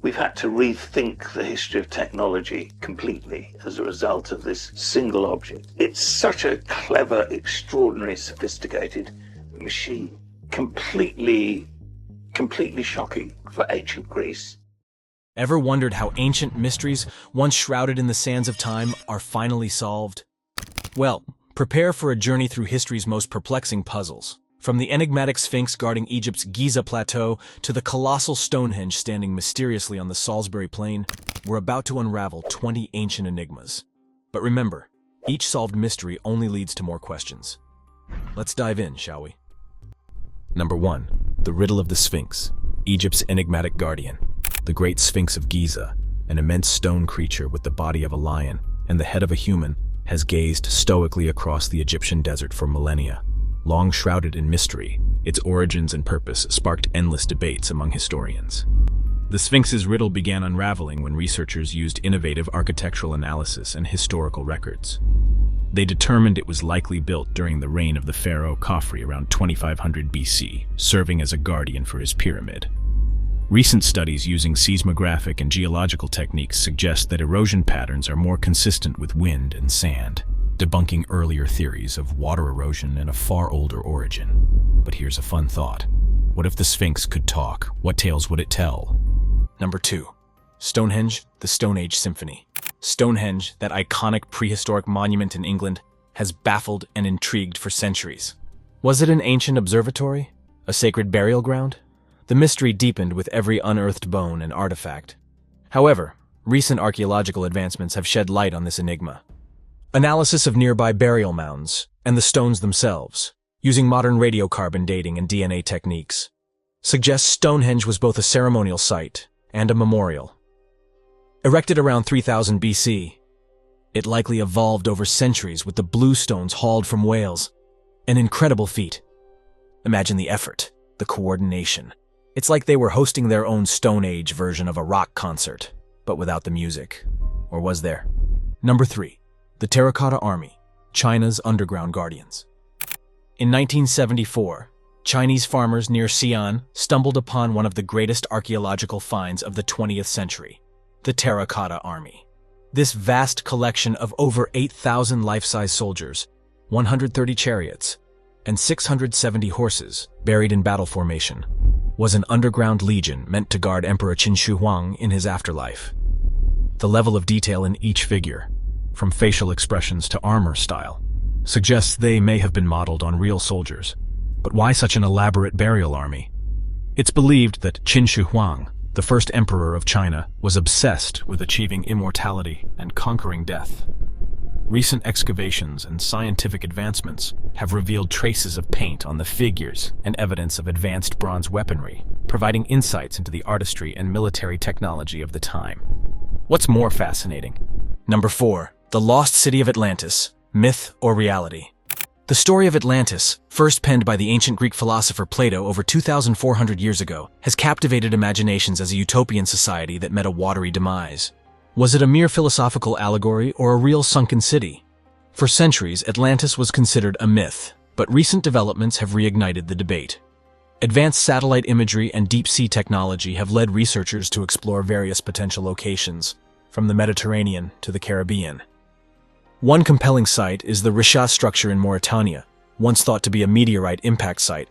We've had to rethink the history of technology completely as a result of this single object. It's such a clever, extraordinary, sophisticated machine. Completely shocking for ancient Greece. Ever wondered how ancient mysteries, once shrouded in the sands of time, are finally solved? Well, prepare for a journey through history's most perplexing puzzles. From the enigmatic Sphinx guarding Egypt's Giza Plateau to the colossal Stonehenge standing mysteriously on the Salisbury Plain, we're about to unravel 20 ancient enigmas. But remember, each solved mystery only leads to more questions. Let's dive in, shall we? Number 1. The Riddle of the Sphinx, Egypt's enigmatic guardian. The Great Sphinx of Giza, an immense stone creature with the body of a lion and the head of a human, has gazed stoically across the Egyptian desert for millennia. Long shrouded in mystery, its origins and purpose sparked endless debates among historians. The Sphinx's riddle began unraveling when researchers used innovative architectural analysis and historical records. They determined it was likely built during the reign of the pharaoh Khafre around 2500 BC, serving as a guardian for his pyramid. Recent studies using seismographic and geological techniques suggest that erosion patterns are more consistent with wind and sand, debunking earlier theories of water erosion and a far older origin. But here's a fun thought. What if the Sphinx could talk? What tales would it tell? Number 2. Stonehenge, the Stone Age Symphony. Stonehenge, that iconic prehistoric monument in England, has baffled and intrigued for centuries. Was it an ancient observatory? A sacred burial ground? The mystery deepened with every unearthed bone and artifact. However, recent archaeological advancements have shed light on this enigma. Analysis of nearby burial mounds, and the stones themselves, using modern radiocarbon dating and DNA techniques, suggests Stonehenge was both a ceremonial site and a memorial. Erected around 3000 BC, it likely evolved over centuries with the blue stones hauled from Wales. An incredible feat. Imagine the effort, the coordination. It's like they were hosting their own Stone Age version of a rock concert, but without the music. Or was there? Number 3. The Terracotta Army, China's underground guardians. In 1974, Chinese farmers near Xi'an stumbled upon one of the greatest archaeological finds of the 20th century, the Terracotta Army. This vast collection of over 8,000 life-size soldiers, 130 chariots, and 670 horses buried in battle formation was an underground legion meant to guard Emperor Qin Shi Huang in his afterlife. The level of detail in each figure, from facial expressions to armor style, suggests they may have been modeled on real soldiers. But why such an elaborate burial army? It's believed that Qin Shi Huang, the first emperor of China, was obsessed with achieving immortality and conquering death. Recent excavations and scientific advancements have revealed traces of paint on the figures and evidence of advanced bronze weaponry, providing insights into the artistry and military technology of the time. What's more fascinating? Number 4. The Lost City of Atlantis, Myth or Reality. The story of Atlantis, first penned by the ancient Greek philosopher Plato over 2,400 years ago, has captivated imaginations as a utopian society that met a watery demise. Was it a mere philosophical allegory or a real sunken city? For centuries, Atlantis was considered a myth, but recent developments have reignited the debate. Advanced satellite imagery and deep-sea technology have led researchers to explore various potential locations, from the Mediterranean to the Caribbean. One compelling site is the Risha structure in Mauritania, once thought to be a meteorite impact site,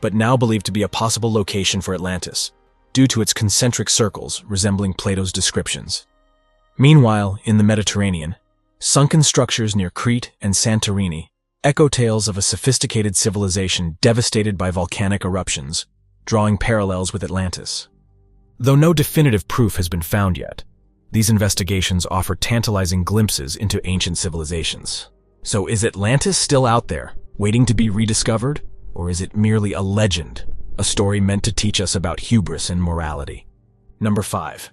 but now believed to be a possible location for Atlantis, due to its concentric circles resembling Plato's descriptions. Meanwhile, in the Mediterranean, sunken structures near Crete and Santorini echo tales of a sophisticated civilization devastated by volcanic eruptions, drawing parallels with Atlantis. Though no definitive proof has been found yet, these investigations offer tantalizing glimpses into ancient civilizations. So is Atlantis still out there, waiting to be rediscovered? Or is it merely a legend, a story meant to teach us about hubris and morality? Number 5.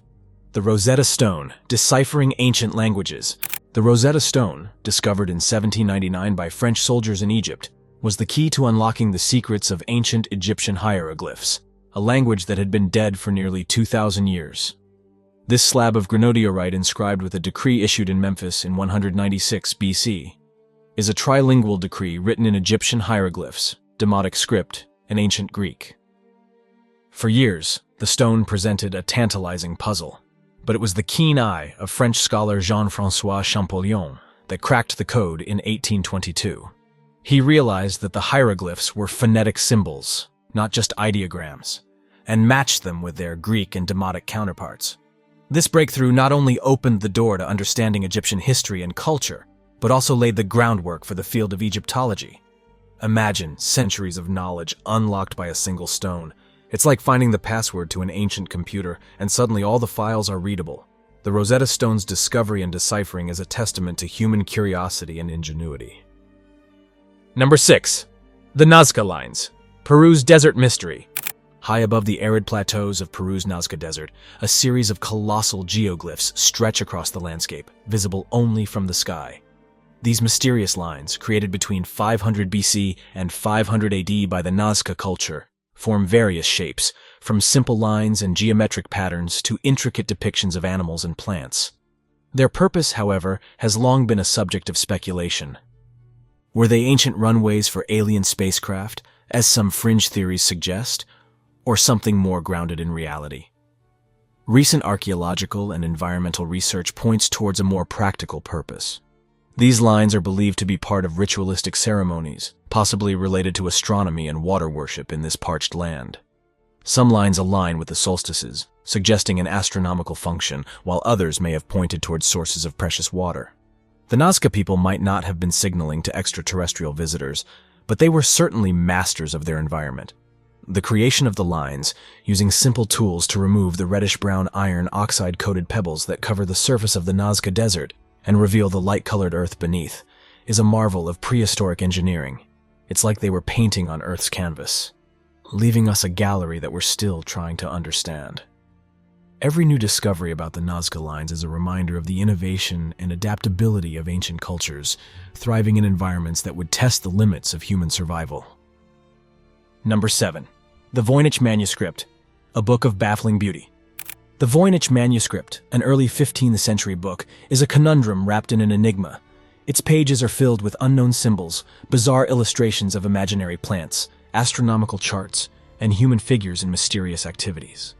The Rosetta Stone, Deciphering Ancient Languages. The Rosetta Stone, discovered in 1799 by French soldiers in Egypt, was the key to unlocking the secrets of ancient Egyptian hieroglyphs, a language that had been dead for nearly 2,000 years. This slab of granodiorite inscribed with a decree issued in Memphis in 196 BC is a trilingual decree written in Egyptian hieroglyphs, Demotic script, and ancient Greek. For years, the stone presented a tantalizing puzzle, but it was the keen eye of French scholar Jean-François Champollion that cracked the code in 1822. He realized that the hieroglyphs were phonetic symbols, not just ideograms, and matched them with their Greek and Demotic counterparts. This breakthrough not only opened the door to understanding Egyptian history and culture, but also laid the groundwork for the field of Egyptology. Imagine centuries of knowledge unlocked by a single stone. It's like finding the password to an ancient computer, and suddenly all the files are readable. The Rosetta Stone's discovery and deciphering is a testament to human curiosity and ingenuity. Number 6. The Nazca Lines, Peru's Desert Mystery. High above the arid plateaus of Peru's Nazca Desert, a series of colossal geoglyphs stretch across the landscape, visible only from the sky. These mysterious lines, created between 500 BC and 500 AD by the Nazca culture, form various shapes, from simple lines and geometric patterns to intricate depictions of animals and plants. Their purpose, however, has long been a subject of speculation. Were they ancient runways for alien spacecraft, as some fringe theories suggest, or something more grounded in reality? Recent archaeological and environmental research points towards a more practical purpose. These lines are believed to be part of ritualistic ceremonies, possibly related to astronomy and water worship in this parched land. Some lines align with the solstices, suggesting an astronomical function, while others may have pointed towards sources of precious water. The Nazca people might not have been signaling to extraterrestrial visitors, but they were certainly masters of their environment. The creation of the lines, using simple tools to remove the reddish-brown iron oxide-coated pebbles that cover the surface of the Nazca Desert and reveal the light-colored earth beneath, is a marvel of prehistoric engineering. It's like they were painting on Earth's canvas, leaving us a gallery that we're still trying to understand. Every new discovery about the Nazca Lines is a reminder of the innovation and adaptability of ancient cultures, thriving in environments that would test the limits of human survival. Number 7. The Voynich Manuscript, a book of baffling beauty. The Voynich Manuscript, an early 15th century book, is a conundrum wrapped in an enigma. Its pages are filled with unknown symbols, bizarre illustrations of imaginary plants, astronomical charts, and human figures in mysterious activities.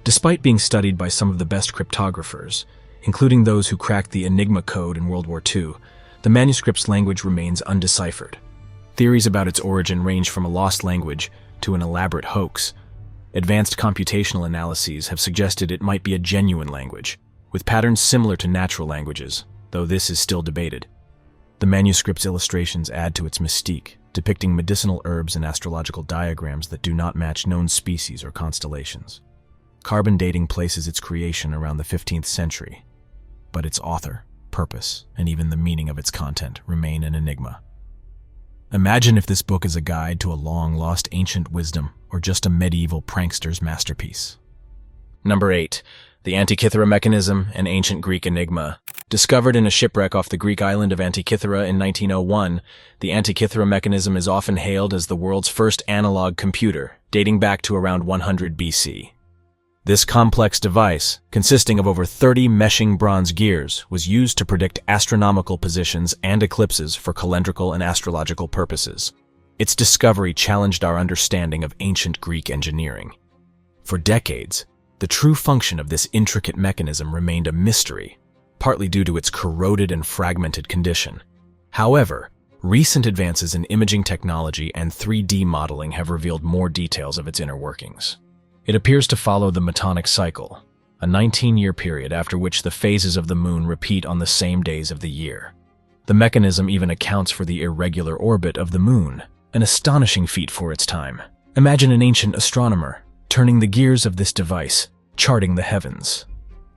Despite being studied by some of the best cryptographers, including those who cracked the Enigma code in World War II, the manuscript's language remains undeciphered. Theories about its origin range from a lost language to an elaborate hoax. Advanced computational analyses have suggested it might be a genuine language, with patterns similar to natural languages, though this is still debated. The manuscript's illustrations add to its mystique, depicting medicinal herbs and astrological diagrams that do not match known species or constellations. Carbon dating places its creation around the 15th century, but its author, purpose, and even the meaning of its content remain an enigma. Imagine if this book is a guide to a long-lost ancient wisdom or just a medieval prankster's masterpiece. Number 8. The Antikythera Mechanism, an ancient Greek enigma. Discovered in a shipwreck off the Greek island of Antikythera in 1901, the Antikythera mechanism is often hailed as the world's first analog computer, dating back to around 100 BC. This complex device, consisting of over 30 meshing bronze gears, was used to predict astronomical positions and eclipses for calendrical and astrological purposes. Its discovery challenged our understanding of ancient Greek engineering. For decades, the true function of this intricate mechanism remained a mystery, partly due to its corroded and fragmented condition. However, recent advances in imaging technology and 3D modeling have revealed more details of its inner workings. It appears to follow the Metonic cycle, a 19-year period after which the phases of the moon repeat on the same days of the year. The mechanism even accounts for the irregular orbit of the moon, an astonishing feat for its time. Imagine an ancient astronomer turning the gears of this device, charting the heavens.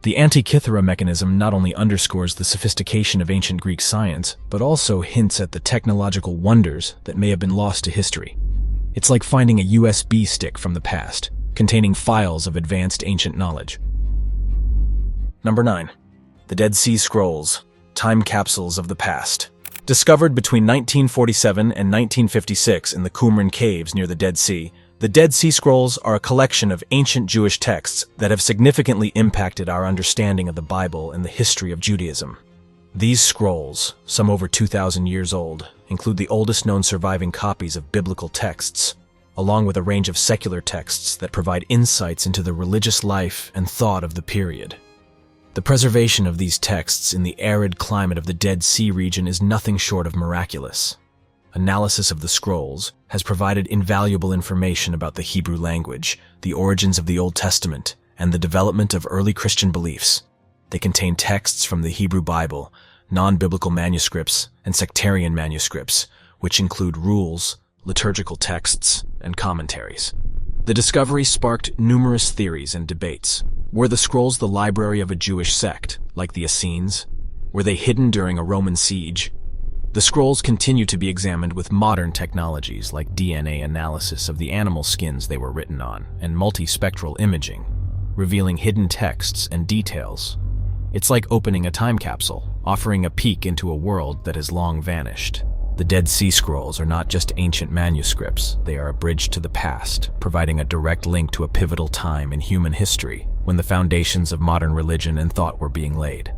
The Antikythera mechanism not only underscores the sophistication of ancient Greek science, but also hints at the technological wonders that may have been lost to history. It's like finding a USB stick from the past, containing files of advanced ancient knowledge. Number 9. The Dead Sea Scrolls, time capsules of the past. Discovered between 1947 and 1956 in the Qumran caves near the Dead Sea, the Dead Sea Scrolls are a collection of ancient Jewish texts that have significantly impacted our understanding of the Bible and the history of Judaism. These scrolls, some over 2,000 years old, include the oldest known surviving copies of biblical texts, along with a range of secular texts that provide insights into the religious life and thought of the period. The preservation of these texts in the arid climate of the Dead Sea region is nothing short of miraculous. Analysis of the scrolls has provided invaluable information about the Hebrew language, the origins of the Old Testament, and the development of early Christian beliefs. They contain texts from the Hebrew Bible, non-biblical manuscripts, and sectarian manuscripts, which include rules, liturgical texts, and commentaries. The discovery sparked numerous theories and debates. Were the scrolls the library of a Jewish sect, like the Essenes? Were they hidden during a Roman siege? The scrolls continue to be examined with modern technologies like DNA analysis of the animal skins they were written on and multispectral imaging, revealing hidden texts and details. It's like opening a time capsule, offering a peek into a world that has long vanished. The Dead Sea Scrolls are not just ancient manuscripts, they are a bridge to the past, providing a direct link to a pivotal time in human history when the foundations of modern religion and thought were being laid.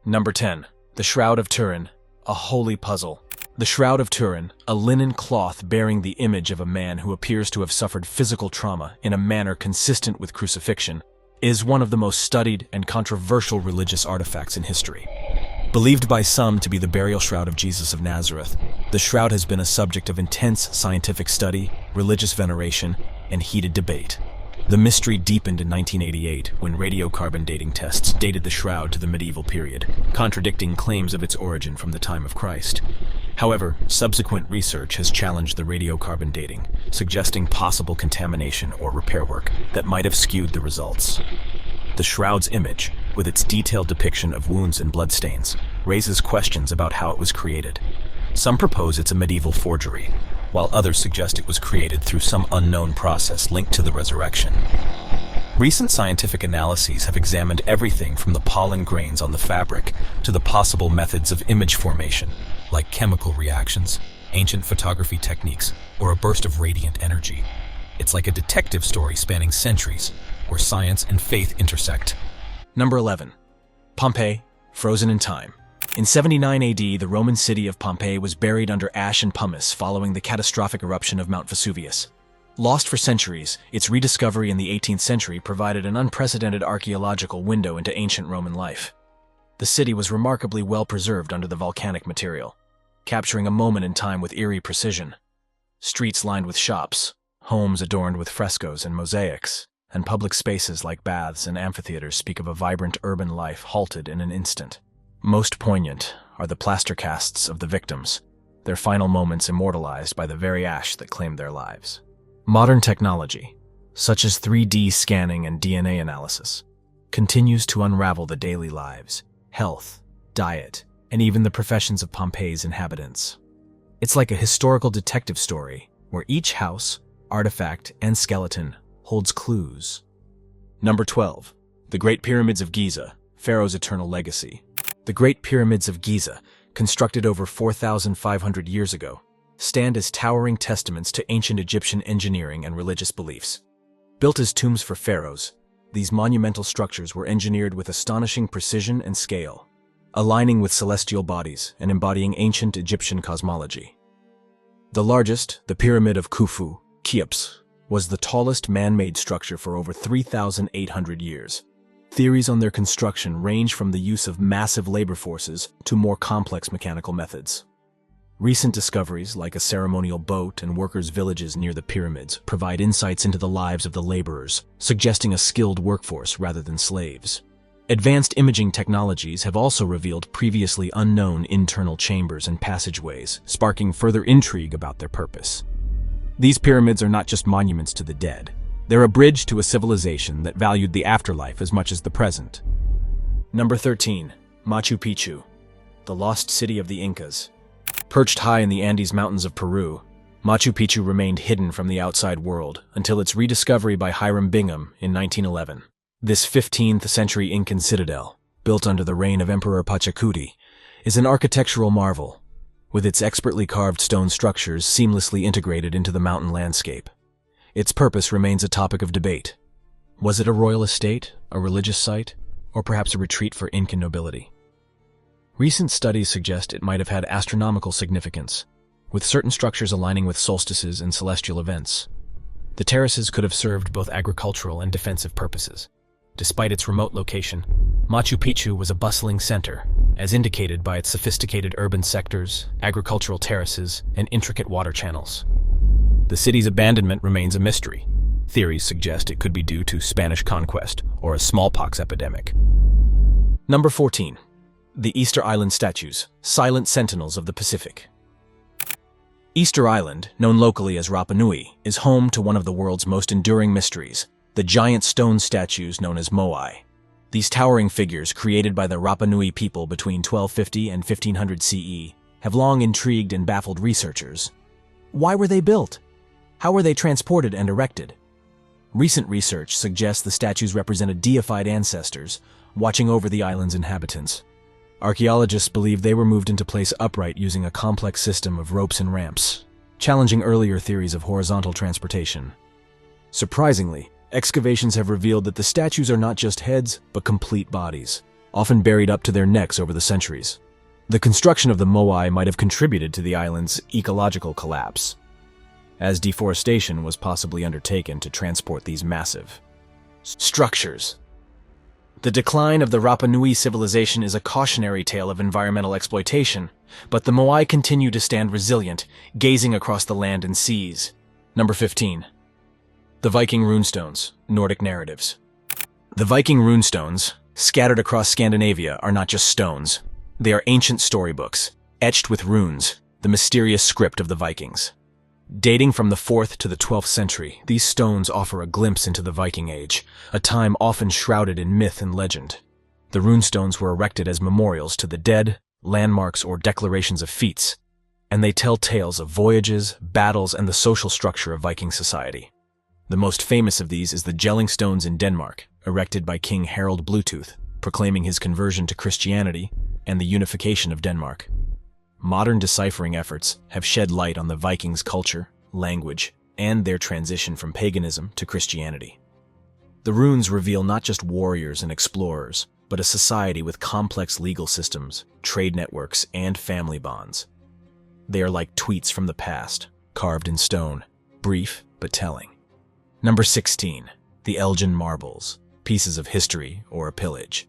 Number 10. The Shroud of Turin, a holy puzzle. The Shroud of Turin, a linen cloth bearing the image of a man who appears to have suffered physical trauma in a manner consistent with crucifixion, is one of the most studied and controversial religious artifacts in history. Believed by some to be the burial shroud of Jesus of Nazareth, the shroud has been a subject of intense scientific study, religious veneration, and heated debate. The mystery deepened in 1988 when radiocarbon dating tests dated the shroud to the medieval period, contradicting claims of its origin from the time of Christ. However, subsequent research has challenged the radiocarbon dating, suggesting possible contamination or repair work that might have skewed the results. The shroud's image, with its detailed depiction of wounds and bloodstains, raises questions about how it was created. Some propose it's a medieval forgery, while others suggest it was created through some unknown process linked to the resurrection. Recent scientific analyses have examined everything from the pollen grains on the fabric to the possible methods of image formation, like chemical reactions, ancient photography techniques, or a burst of radiant energy. It's like a detective story spanning centuries, where science and faith intersect. Number 11. Pompeii, frozen in time. In 79 AD, the Roman city of Pompeii was buried under ash and pumice following the catastrophic eruption of Mount Vesuvius. Lost for centuries, its rediscovery in the 18th century provided an unprecedented archaeological window into ancient Roman life. The city was remarkably well preserved under the volcanic material, capturing a moment in time with eerie precision. Streets lined with shops, homes adorned with frescoes and mosaics, and public spaces like baths and amphitheaters speak of a vibrant urban life halted in an instant. Most poignant are the plaster casts of the victims, their final moments immortalized by the very ash that claimed their lives. Modern technology, such as 3D scanning and DNA analysis, continues to unravel the daily lives, health, diet, and even the professions of Pompeii's inhabitants. It's like a historical detective story where each house, artifact, and skeleton holds clues. Number 12. The Great Pyramids of Giza, Pharaoh's Eternal Legacy. The Great Pyramids of Giza, constructed over 4,500 years ago, stand as towering testaments to ancient Egyptian engineering and religious beliefs. Built as tombs for pharaohs, these monumental structures were engineered with astonishing precision and scale, aligning with celestial bodies and embodying ancient Egyptian cosmology. The largest, the Pyramid of Khufu, Cheops, was the tallest man-made structure for over 3,800 years. Theories on their construction range from the use of massive labor forces to more complex mechanical methods. Recent discoveries, like a ceremonial boat and workers' villages near the pyramids, provide insights into the lives of the laborers, suggesting a skilled workforce rather than slaves. Advanced imaging technologies have also revealed previously unknown internal chambers and passageways, sparking further intrigue about their purpose. These pyramids are not just monuments to the dead. They're a bridge to a civilization that valued the afterlife as much as the present. Number 13. Machu Picchu, the lost city of the Incas. Perched high in the Andes Mountains of Peru, Machu Picchu remained hidden from the outside world until its rediscovery by Hiram Bingham in 1911. This 15th century Incan citadel, built under the reign of Emperor Pachacuti, is an architectural marvel, with its expertly carved stone structures seamlessly integrated into the mountain landscape. Its purpose remains a topic of debate. Was it a royal estate, a religious site, or perhaps a retreat for Incan nobility? Recent studies suggest it might have had astronomical significance, with certain structures aligning with solstices and celestial events. The terraces could have served both agricultural and defensive purposes. Despite its remote location, Machu Picchu was a bustling center, as indicated by its sophisticated urban sectors, agricultural terraces, and intricate water channels. The city's abandonment remains a mystery. Theories suggest it could be due to Spanish conquest or a smallpox epidemic. Number 14. The Easter Island Statues, Silent Sentinels of the Pacific. Easter Island, known locally as Rapa Nui, is home to one of the world's most enduring mysteries, the giant stone statues known as moai. These towering figures, created by the Rapa Nui people between 1250 and 1500 CE, have long intrigued and baffled researchers. Why were they built? How were they transported and erected? Recent research suggests the statues represented deified ancestors, watching over the island's inhabitants. Archaeologists believe they were moved into place upright using a complex system of ropes and ramps, challenging earlier theories of horizontal transportation. Surprisingly, excavations have revealed that the statues are not just heads, but complete bodies, often buried up to their necks over the centuries. The construction of the moai might have contributed to the island's ecological collapse, as deforestation was possibly undertaken to transport these massive structures. The decline of the Rapa Nui civilization is a cautionary tale of environmental exploitation, but the moai continue to stand resilient, gazing across the land and seas. Number 15. The Viking Runestones, Nordic Narratives. The Viking runestones, scattered across Scandinavia, are not just stones. They are ancient storybooks, etched with runes, the mysterious script of the Vikings. Dating from the 4th to the 12th century, these stones offer a glimpse into the Viking Age, a time often shrouded in myth and legend. The runestones were erected as memorials to the dead, landmarks, or declarations of feats, and they tell tales of voyages, battles, and the social structure of Viking society. The most famous of these is the Jelling Stones in Denmark, erected by King Harald Bluetooth, proclaiming his conversion to Christianity and the unification of Denmark. Modern deciphering efforts have shed light on the Vikings' culture, language, and their transition from paganism to Christianity. The runes reveal not just warriors and explorers, but a society with complex legal systems, trade networks, and family bonds. They are like tweets from the past, carved in stone, brief but telling. Number 16. The Elgin Marbles, Pieces of History or a Pillage.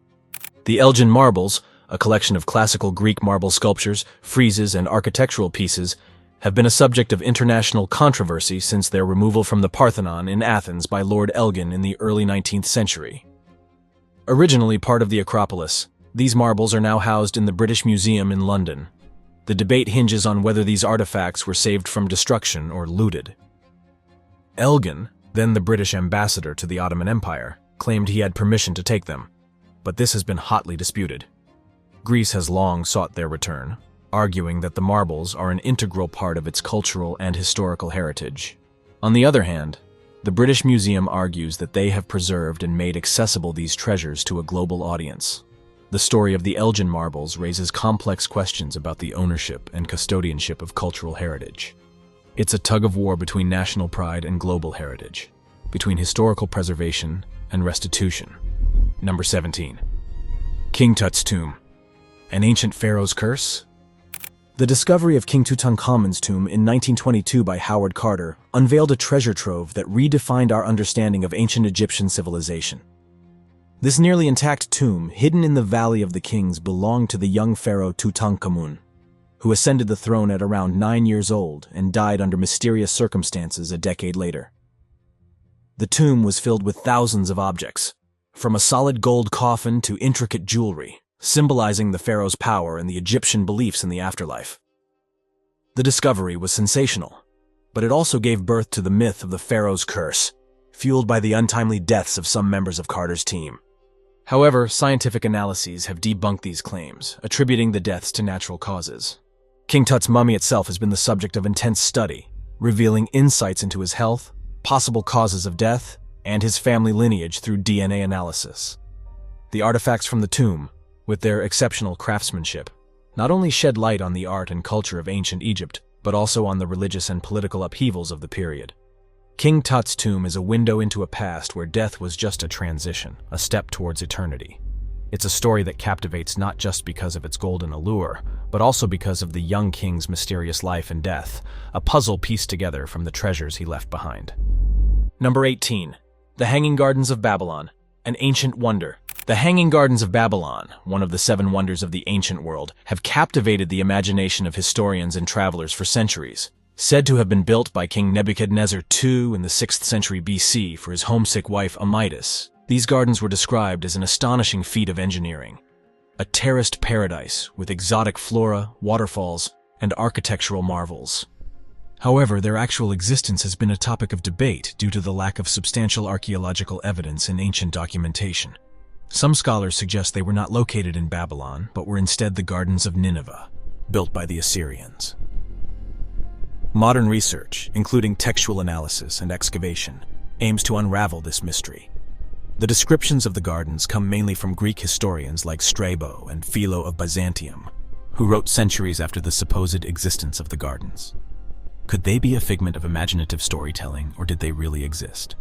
The Elgin Marbles, a collection of classical Greek marble sculptures, friezes, and architectural pieces, have been a subject of international controversy since their removal from the Parthenon in Athens by Lord Elgin in the early 19th century. Originally part of the Acropolis, these marbles are now housed in the British Museum in London. The debate hinges on whether these artifacts were saved from destruction or looted. Elgin, then the British ambassador to the Ottoman Empire, claimed he had permission to take them, but this has been hotly disputed. Greece has long sought their return, arguing that the marbles are an integral part of its cultural and historical heritage. On the other hand, the British Museum argues that they have preserved and made accessible these treasures to a global audience. The story of the Elgin marbles raises complex questions about the ownership and custodianship of cultural heritage. It's a tug-of-war between national pride and global heritage, between historical preservation and restitution. Number 17. King Tut's Tomb, an Ancient Pharaoh's Curse? The discovery of King Tutankhamun's tomb in 1922 by Howard Carter unveiled a treasure trove that redefined our understanding of ancient Egyptian civilization. This nearly intact tomb, hidden in the Valley of the Kings, belonged to the young pharaoh Tutankhamun, who ascended the throne at around 9 years old and died under mysterious circumstances a decade later. The tomb was filled with thousands of objects, from a solid gold coffin to intricate jewelry, symbolizing the pharaoh's power and the Egyptian beliefs in the afterlife. The discovery was sensational, but it also gave birth to the myth of the pharaoh's curse, fueled by the untimely deaths of some members of Carter's team. However, scientific analyses have debunked these claims, attributing the deaths to natural causes. King Tut's mummy itself has been the subject of intense study, revealing insights into his health, possible causes of death, and his family lineage through DNA analysis. The artifacts from the tomb, with their exceptional craftsmanship, not only shed light on the art and culture of ancient Egypt, but also on the religious and political upheavals of the period. King Tut's tomb is a window into a past where death was just a transition, a step towards eternity. It's a story that captivates not just because of its golden allure, but also because of the young king's mysterious life and death, a puzzle pieced together from the treasures he left behind. Number 18. The Hanging Gardens of Babylon, an ancient wonder. The Hanging Gardens of Babylon, one of the 7 wonders of the ancient world, have captivated the imagination of historians and travelers for centuries. Said to have been built by King Nebuchadnezzar II in the 6th century BC for his homesick wife Amytis, these gardens were described as an astonishing feat of engineering. A terraced paradise with exotic flora, waterfalls, and architectural marvels. However, their actual existence has been a topic of debate due to the lack of substantial archaeological evidence in ancient documentation. Some scholars suggest they were not located in Babylon, but were instead the Gardens of Nineveh, built by the Assyrians. Modern research, including textual analysis and excavation, aims to unravel this mystery. The descriptions of the gardens come mainly from Greek historians like Strabo and Philo of Byzantium, who wrote centuries after the supposed existence of the gardens. Could they be a figment of imaginative storytelling, or did they really exist?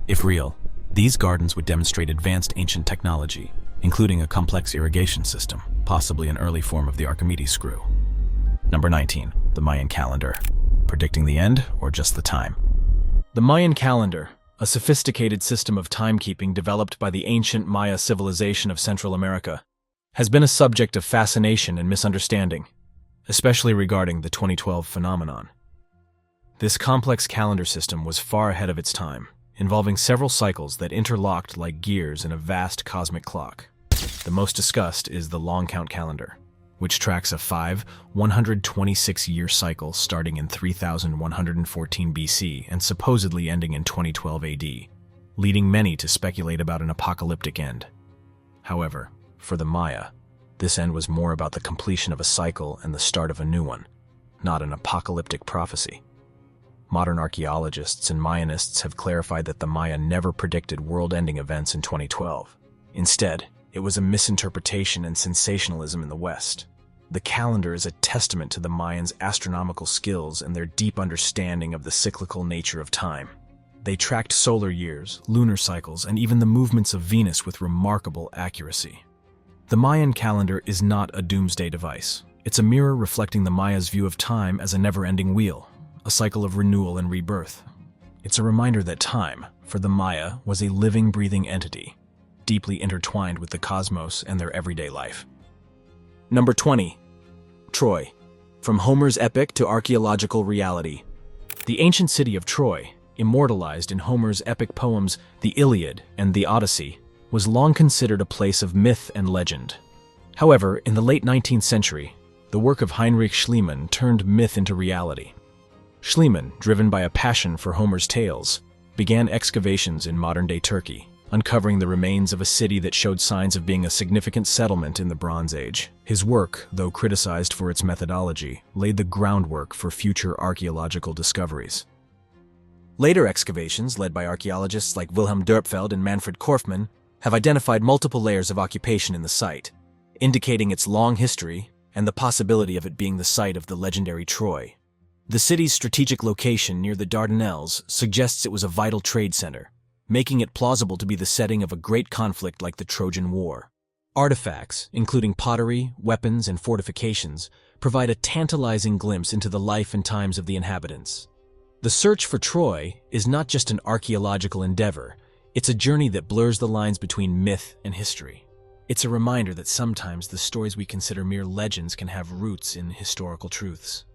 If real, these gardens would demonstrate advanced ancient technology, including a complex irrigation system, possibly an early form of the Archimedes screw. Number 19. The Mayan calendar. Predicting the end, or just the time? The Mayan calendar, a sophisticated system of timekeeping developed by the ancient Maya civilization of Central America, has been a subject of fascination and misunderstanding, especially regarding the 2012 phenomenon. This complex calendar system was far ahead of its time, involving several cycles that interlocked like gears in a vast cosmic clock. The most discussed is the long count calendar, which tracks a 126-year cycle starting in 3114 BC and supposedly ending in 2012 AD, leading many to speculate about an apocalyptic end. However, for the Maya, this end was more about the completion of a cycle and the start of a new one, not an apocalyptic prophecy. Modern archaeologists and Mayanists have clarified that the Maya never predicted world-ending events in 2012. Instead, it was a misinterpretation and sensationalism in the West. The calendar is a testament to the Mayans' astronomical skills and their deep understanding of the cyclical nature of time. They tracked solar years, lunar cycles, and even the movements of Venus with remarkable accuracy. The Mayan calendar is not a doomsday device. It's a mirror reflecting the Mayas' view of time as a never-ending wheel, a cycle of renewal and rebirth. It's a reminder that time, for the Maya, was a living, breathing entity, deeply intertwined with the cosmos and their everyday life. Number 20. Troy. From Homer's epic to archaeological reality. The ancient city of Troy, immortalized in Homer's epic poems The Iliad and the Odyssey, was long considered a place of myth and legend. However, in the late 19th century, the work of Heinrich Schliemann turned myth into reality. Schliemann, driven by a passion for Homer's tales, began excavations in modern-day Turkey, uncovering the remains of a city that showed signs of being a significant settlement in the Bronze Age. His work, though criticized for its methodology, laid the groundwork for future archaeological discoveries. Later excavations, led by archaeologists like Wilhelm Dörpfeld and Manfred Korfmann, have identified multiple layers of occupation in the site, indicating its long history and the possibility of it being the site of the legendary Troy. The city's strategic location near the Dardanelles suggests it was a vital trade center, making it plausible to be the setting of a great conflict like the Trojan War. Artifacts, including pottery, weapons, and fortifications, provide a tantalizing glimpse into the life and times of the inhabitants. The search for Troy is not just an archaeological endeavor, it's a journey that blurs the lines between myth and history. It's a reminder that sometimes the stories we consider mere legends can have roots in historical truths.